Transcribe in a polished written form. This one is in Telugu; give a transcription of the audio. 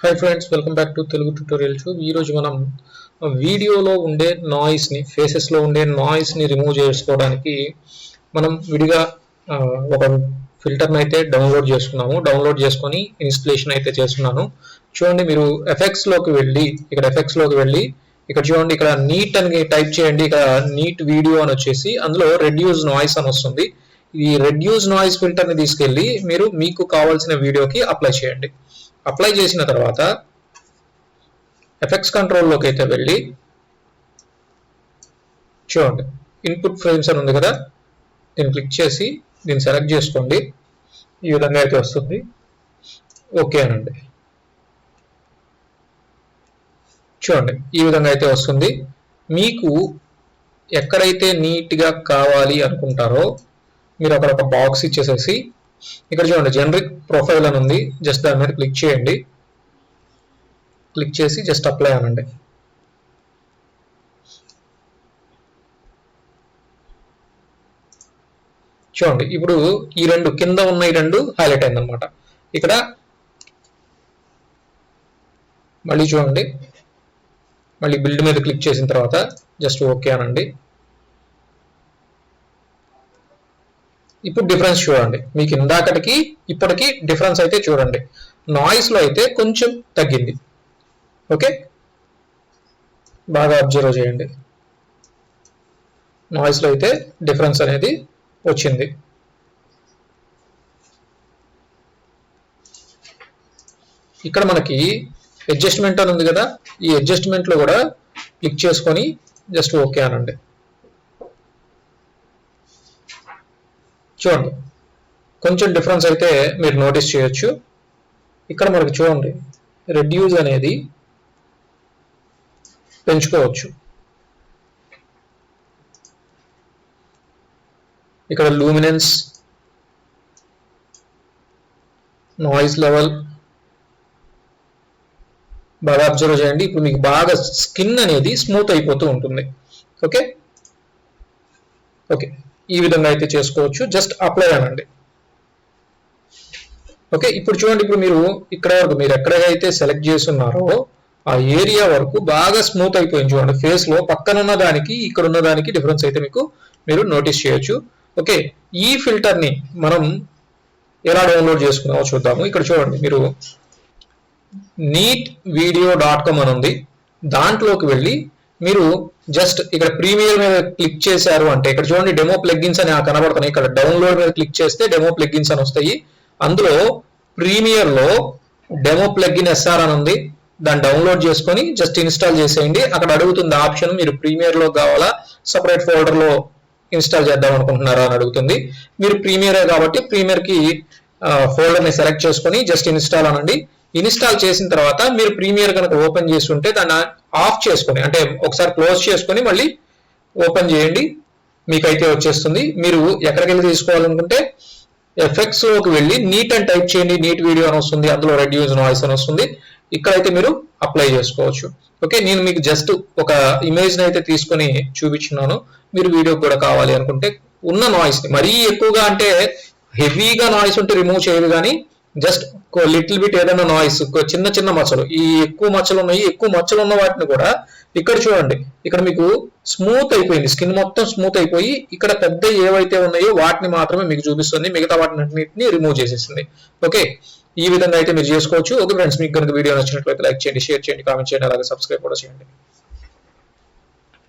Hi friends, welcome back to Telugu tutorial tube. ఈరోజు మనం వీడియోలో ఉండే నాయిస్ని, ఫేసెస్లో ఉండే నాయిస్ని రిమూవ్ చేసుకోవడానికి మనం విడిగా ఒక ఫిల్టర్ని అయితే డౌన్లోడ్ చేసుకున్నాము. డౌన్లోడ్ చేసుకొని ఇన్స్టలేషన్ అయితే చేస్తున్నాను. చూడండి, మీరు ఎఫెక్ట్స్లోకి వెళ్ళి ఇక్కడ చూడండి, ఇక్కడ నీట్ అని టైప్ చేయండి. ఇక్కడ నీట్ వీడియో అని వచ్చేసి అందులో రెడ్యూస్ నాయిస్ అని వస్తుంది. ఈ రెడ్యూస్ నాయిస్ ఫిల్టర్ని తీసుకెళ్ళి మీరు మీకు కావాల్సిన వీడియోకి అప్లై చేయండి. అప్లై చేసిన తర్వాత ఎఫెక్ట్స్ కంట్రోల్లోకి అయితే వెళ్ళి చూడండి, ఇన్పుట్ ఫ్రేమ్స్ అని ఉంది కదా, దీన్ని క్లిక్ చేసి దీన్ని సెలెక్ట్ చేసుకోండి. ఈ విధంగా అయితే వస్తుంది. ఓకే అనండి. చూడండి, ఈ విధంగా అయితే వస్తుంది. మీకు ఎక్కడైతే నీట్గా కావాలి అనుకుంటారో మీరు అక్కడ ఒక బాక్స్ ఇచ్చేసేసి ఇక్కడ చూడండి, జనరిక్ ప్రొఫైల్ అని ఉంది. జస్ట్ దాని మీద క్లిక్ చేయండి. క్లిక్ చేసి జస్ట్ అప్లై అనండి. చూడండి, ఇప్పుడు ఈ రెండు కింద ఉన్న ఈ రెండు హైలైట్ అయిందనమాట. ఇక్కడ మళ్ళీ చూడండి, మళ్ళీ బిల్డ్ మీద క్లిక్ చేసిన తర్వాత జస్ట్ ఓకే అనండి. ఇప్పుడు డిఫరెన్స్ చూడండి, మీకు ఇందాకటికి ఇప్పటికి డిఫరెన్స్ అయితే చూడండి. నాయిస్లో అయితే కొంచెం తగ్గింది. ఓకే, బాగా అబ్జర్వ్ చేయండి. నాయిస్లో అయితే డిఫరెన్స్ అనేది వచ్చింది. ఇక్కడ మనకి అడ్జస్ట్మెంట్ అని ఉంది కదా, ఈ అడ్జస్ట్మెంట్లో కూడా క్లిక్ చేసుకొని జస్ట్ ఓకే అనండి. చూడండి, కొంచెం డిఫరెన్స్ అయితే మీరు నోటీస్ చేయొచ్చు. ఇక్కడ మనకి చూడండి, రెడ్యూస్ అనేది పెంచుకోవచ్చు. ఇక్కడ లూమినెన్స్, నాయిస్ లెవెల్ బాగా అబ్జర్వ్ చేయండి. ఇప్పుడు మీకు బాగా స్కిన్ అనేది స్మూత్ అయిపోతూ ఉంటుంది. ఓకే ఓకే, ఈ విధంగా అయితే చేసుకోవచ్చు. జస్ట్ అప్లై అనండి. ఓకే, ఇప్పుడు చూడండి, ఇప్పుడు మీరు ఇక్కడ వరకు మీరు ఎక్కడైతే సెలెక్ట్ చేస్తున్నారో ఆ ఏరియా వరకు బాగా స్మూత్ అయిపోయింది. చూడండి, ఫేస్ లో పక్కన ఉన్న దానికి ఇక్కడ ఉన్న దానికి డిఫరెన్స్ అయితే మీరు నోటీస్ చేయొచ్చు. ఓకే, ఈ ఫిల్టర్ ని మనం ఎలా డౌన్లోడ్ చేసుకున్నామో చూద్దాము. ఇక్కడ చూడండి, మీరు neatvideo.com అని ఉంది. దాంట్లోకి వెళ్ళి మీరు జస్ట్ ఇక్కడ ప్రీమియర్ మీద క్లిక్ చేశారు అంటే ఇక్కడ చూడండి, డెమో ప్లగ్గిన్స్ అని కనబడుతున్నాయి. ఇక్కడ డౌన్లోడ్ మీద క్లిక్ చేస్తే డెమో ప్లగ్గిన్స్ అని వస్తాయి. అందులో ప్రీమియర్ లో డెమో ప్లగ్గిన్ ఎస్ఆర్ అని ఉంది. దాన్ని డౌన్లోడ్ చేసుకొని జస్ట్ ఇన్స్టాల్ చేసేయండి. అక్కడ అడుగుతుంది ఆప్షన్, మీరు ప్రీమియర్ లో కావాలా సపరేట్ ఫోల్డర్ లో ఇన్స్టాల్ చేద్దాం అనుకుంటున్నారా అని అడుగుతుంది. మీరు ప్రీమియరే కాబట్టి ప్రీమియర్ కి ఫోల్డర్ ని సెలెక్ట్ చేసుకొని జస్ట్ ఇన్స్టాల్ అనండి. ఇన్స్టాల్ చేసిన తర్వాత మీరు ప్రీమియర్ కనుక ఓపెన్ చేస్తుంటే దాన్ని ఆఫ్ చేసుకొని, అంటే ఒకసారి క్లోజ్ చేసుకొని మళ్ళీ ఓపెన్ చేయండి, మీకైతే వచ్చేస్తుంది. మీరు ఎక్కడికి వెళ్ళి తీసుకోవాలనుకుంటే ఎఫెక్ట్స్ లోకి వెళ్ళి నీట్ అని టైప్ చేయండి. నీట్ వీడియో అని వస్తుంది, అందులో రెడ్యూస్ నాయిస్ అని వస్తుంది. ఇక్కడైతే మీరు అప్లై చేసుకోవచ్చు. ఓకే, నేను మీకు జస్ట్ ఒక ఇమేజ్ అయితే తీసుకొని చూపించున్నాను. మీరు వీడియో కూడా కావాలి అనుకుంటే ఉన్న నాయిస్ ని మరీ ఎక్కువగా, అంటే హెవీగా నాయిస్ ఉంటే రిమూవ్ చేయదు, కానీ జస్ట్ లిటిల్ బిట్ ఏదైనా నాయిస్, చిన్న చిన్న మచ్చలు, ఈ ఎక్కువ మచ్చలు ఉన్నాయి, ఎక్కువ మచ్చలు ఉన్న వాటిని కూడా ఇక్కడ చూడండి, ఇక్కడ మీకు స్మూత్ అయిపోయింది, స్కిన్ మొత్తం స్మూత్ అయిపోయి ఇక్కడ పెద్ద ఏవైతే ఉన్నాయో వాటిని మాత్రమే మీకు చూపిస్తుంది, మిగతా వాటిని అన్నింటినీ రిమూవ్ చేసేస్తుంది. ఓకే, ఈ విధంగా అయితే మీరు చేసుకోవచ్చు. ఓకే ఫ్రెండ్స్, మీకు కనుక వీడియో నచ్చినట్లయితే లైక్ చేయండి, షేర్ చేయండి, కామెంట్ చేయండి, అలాగే సబ్స్క్రైబ్ కూడా చేయండి.